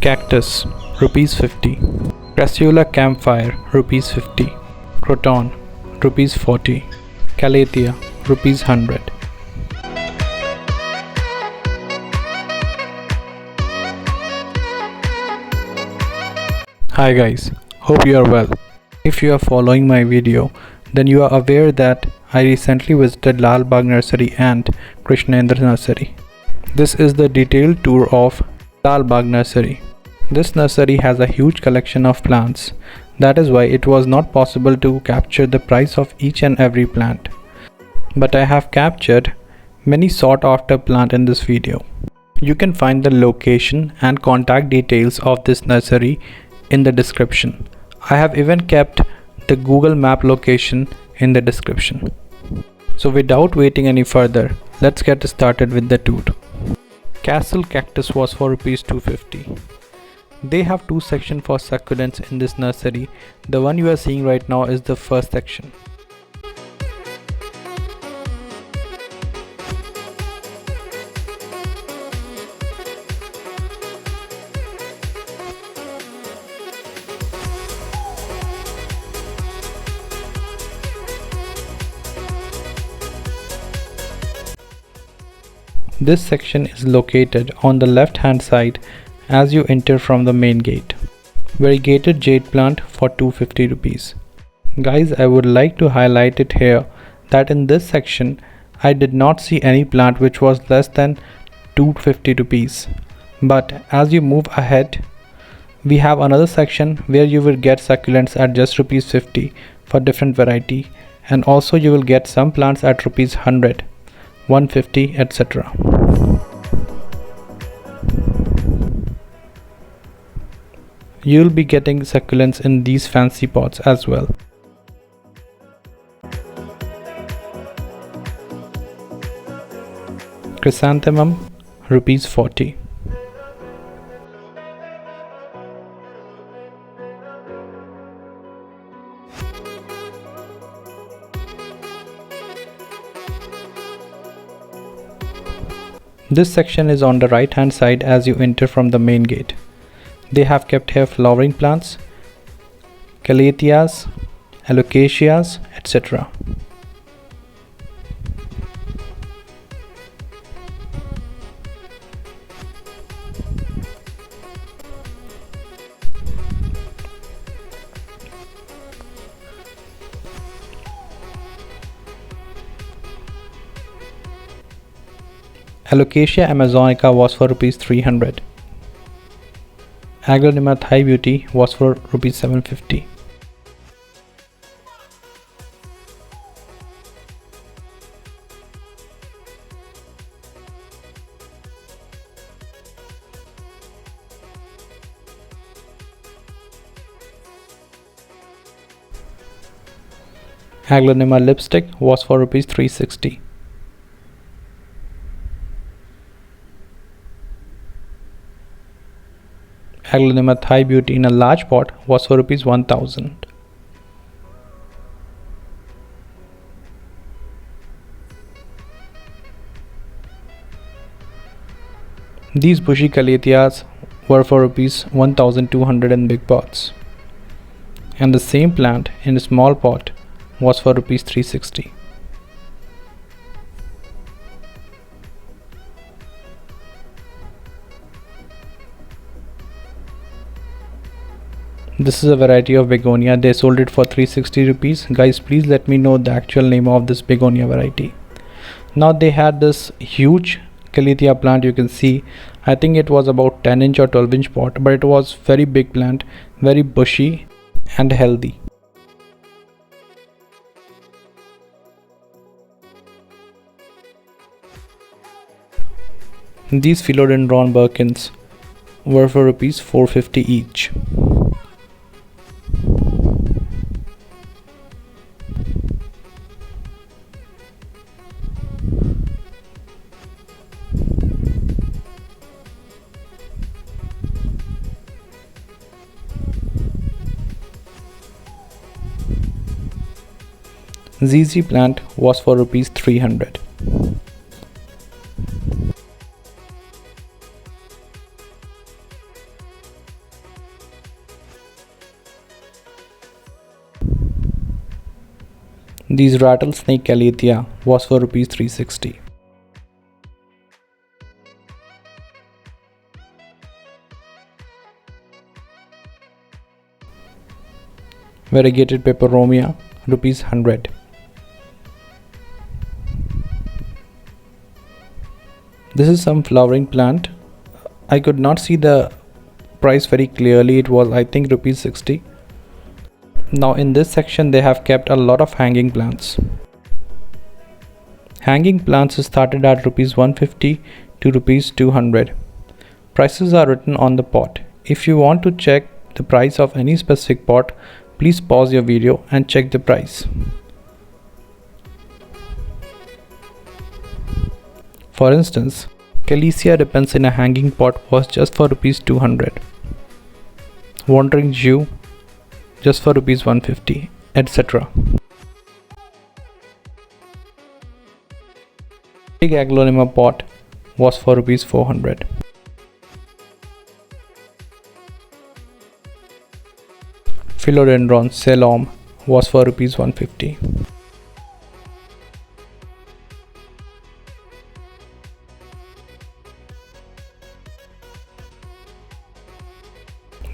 Cactus Rs 50. Crassula camphire Rs 50. Croton Rs 40. Calathea Rs 100. Hi guys, hope you are well. If you are following my video, then you are aware that I recently visited Lal Bagh Nursery and Krishnendra Nursery. This is the detailed tour of Lal Bagh Nursery. This nursery has a huge collection of plants. That is why it was not possible to capture the price of each and every plant. But I have captured many sought after plants in this video. You can find the location and contact details of this nursery in the description. I have even kept the Google map location in the description. So without waiting any further, let's get started with the tour. Castle cactus was for Rs 250. They have two sections for succulents in this nursery. The one you are seeing right now is the first section. This section is located on the left hand side as you enter from the main gate. Variegated jade plant for 250 rupees. Guys, I would like to highlight it here that in this section I did not see any plant which was less than 250 rupees. But as you move ahead, we have another section where you will get succulents at just Rs 50 for different variety, and also you will get some plants at Rs 100, 150, etc. You will be getting succulents in these fancy pots as well. Chrysanthemum Rs 40. This section is on the right hand side as you enter from the main gate. They have kept here flowering plants, calatheas, alocaceas, etc. Alocasia amazonica was for Rs 300. Aglaonema Thai Beauty was for Rs 750. Aglaonema lipstick was for Rs 360. Aglaonema Thai Beauty in a large pot was for Rs 1000. These bushy calatheas were for Rs 1200 in big pots, and the same plant in a small pot was for Rs 360. This is a variety of begonia. They sold it for 360 rupees. Guys, please let me know the actual name of this begonia variety. Now they had this huge calathea plant. You can see, I think it was about 10-inch or 12-inch pot, but it was very big plant, very bushy and healthy. These philodendron Birkins were for Rs 450 each. ZZ plant was for Rs 300. These rattlesnake calathea was for rupees 360. Variegated peperomia, rupees 100. This is some flowering plant. I could not see the price very clearly. It was, I think, rupees 60. Now in this section they have kept a lot of hanging plants. Hanging plants started at rupees 150 to rupees 200. Prices are written on the pot. If you want to check the price of any specific pot, please pause your video and check the price. For instance, Calesia repens in a hanging pot was just for rupees 200. Wandering Jew just for rupees 150, etc. Big Aglaonema pot was for rupees 400. Philodendron Celom was for rupees 150.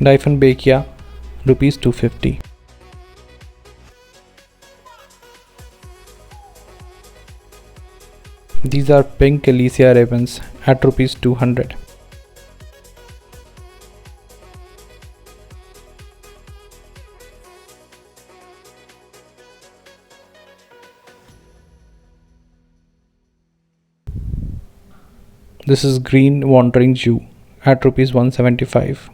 Dieffenbachia rupees 250. These are pink Calesia ribbons at rupees 200. This is green wandering Jew at rupees 175.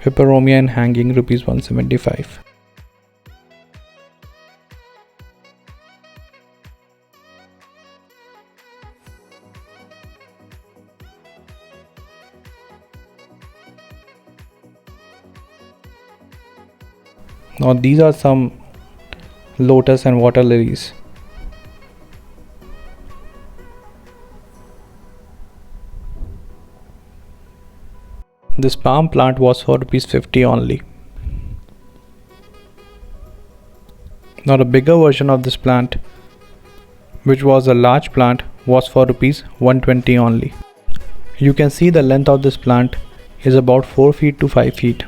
Peperomia and hanging rupees 175. Now these are some lotus and water lilies. This palm plant was for rupees 50 only. Now the bigger version of this plant, which was a large plant, was for rupees 120 only. You can see the length of this plant is about 4 feet to 5 feet.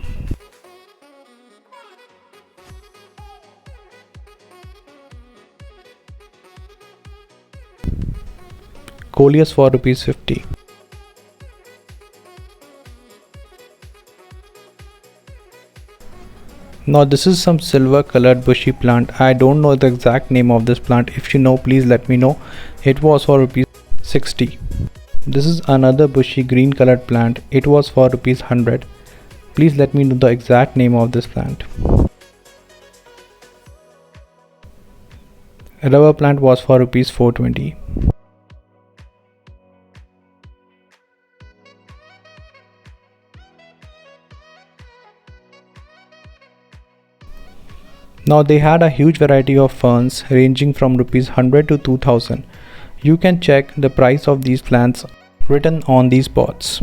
Coleus for rupees 50. Now this is some silver colored bushy plant. I don't know the exact name of this plant. If you know, please let me know. It was for rupees 60. This is another bushy green colored plant. It was for rupees 100. Please let me know the exact name of this plant. A rubber plant was for rupees 420. Now they had a huge variety of ferns ranging from rupees 100 to 2000. You can check the price of these plants written on these pots.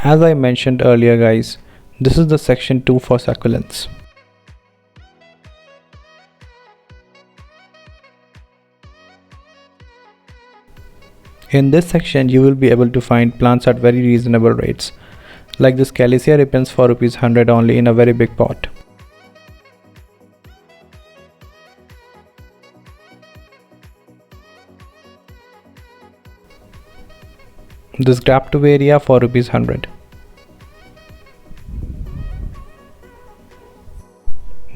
As I mentioned earlier guys, this is the section 2 for succulents. In this section you will be able to find plants at very reasonable rates, like this Calesia repens for ₹100 only in a very big pot. This Graptovaria for ₹100.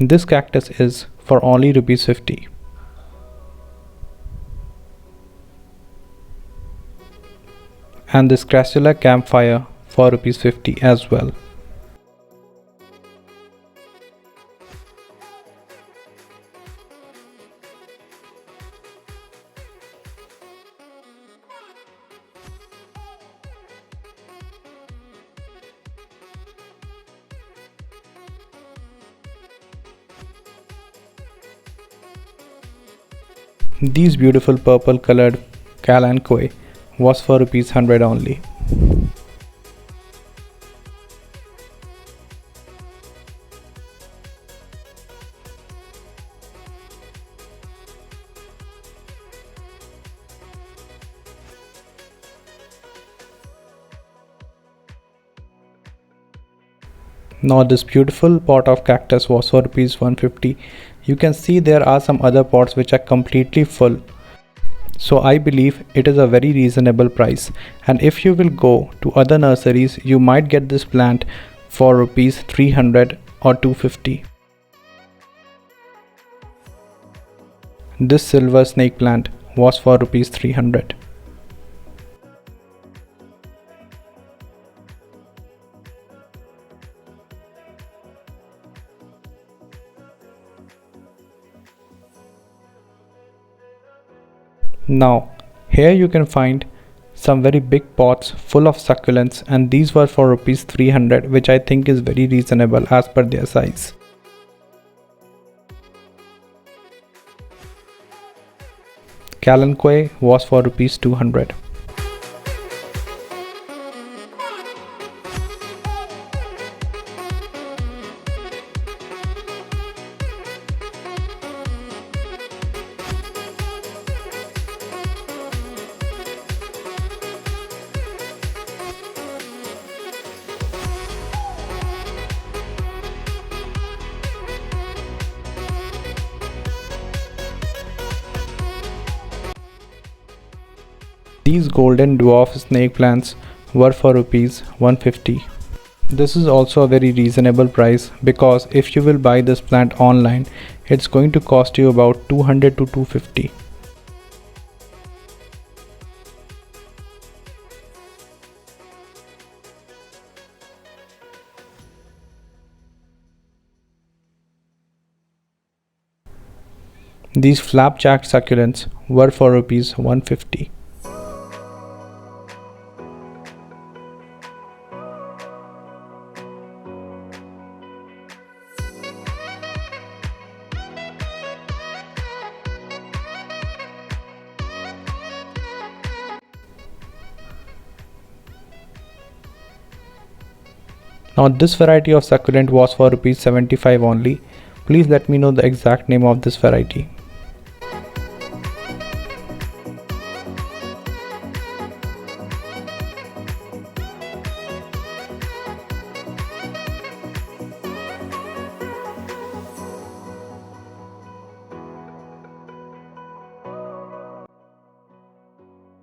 This cactus is for only ₹50. And this Crassula campfire for ₹50 as well. These beautiful purple colored Kalanchoe was for ₹100 only. Now this beautiful pot of cactus was for ₹150. You can see there are some other pots which are completely full. So I believe it is a very reasonable price, and if you will go to other nurseries you might get this plant for ₹300 or ₹250. This silver snake plant was for ₹300. Now here you can find some very big pots full of succulents, and these were for ₹300, which I think is very reasonable as per their size. Kalanchoe was for ₹200. These golden dwarf snake plants were for ₹150. This is also a very reasonable price, because if you will buy this plant online, it's going to cost you about $200 to $250. These flapjack succulents were for ₹150. Now this variety of succulent was for ₹75 only. Please let me know the exact name of this variety.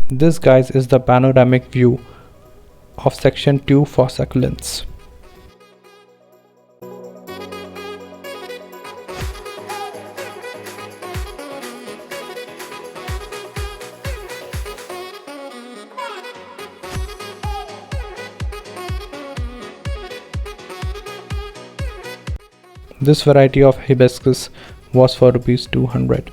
This guys is the panoramic view of section 2 for succulents. This variety of hibiscus was for ₹200.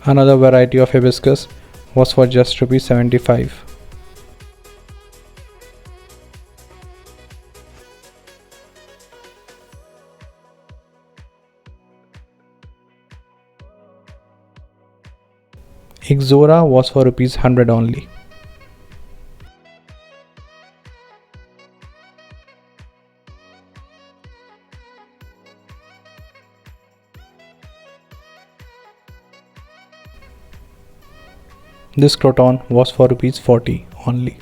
Another variety of hibiscus was for just ₹75. Ixora was for rupees 100 only. This croton was for rupees 40 only.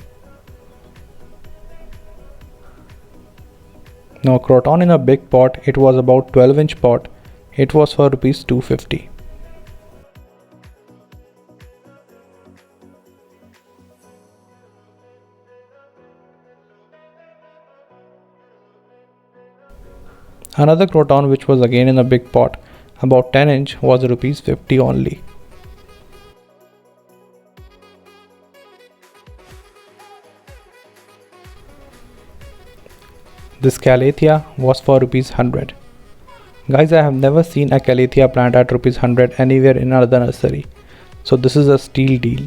Now croton in a big pot, it was about 12-inch pot. It was for rupees 250. Another croton which was again in a big pot, about 10-inch, was rupees 50 only. This Calathea was for rupees 100. Guys, I have never seen a Calathea plant at rupees 100 anywhere in another nursery. So this is a steal deal.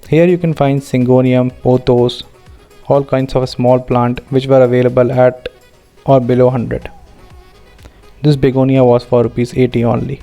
Here you can find Syngonium, pothos, all kinds of small plant which were available at or below 100. This begonia was for rupees 80 only.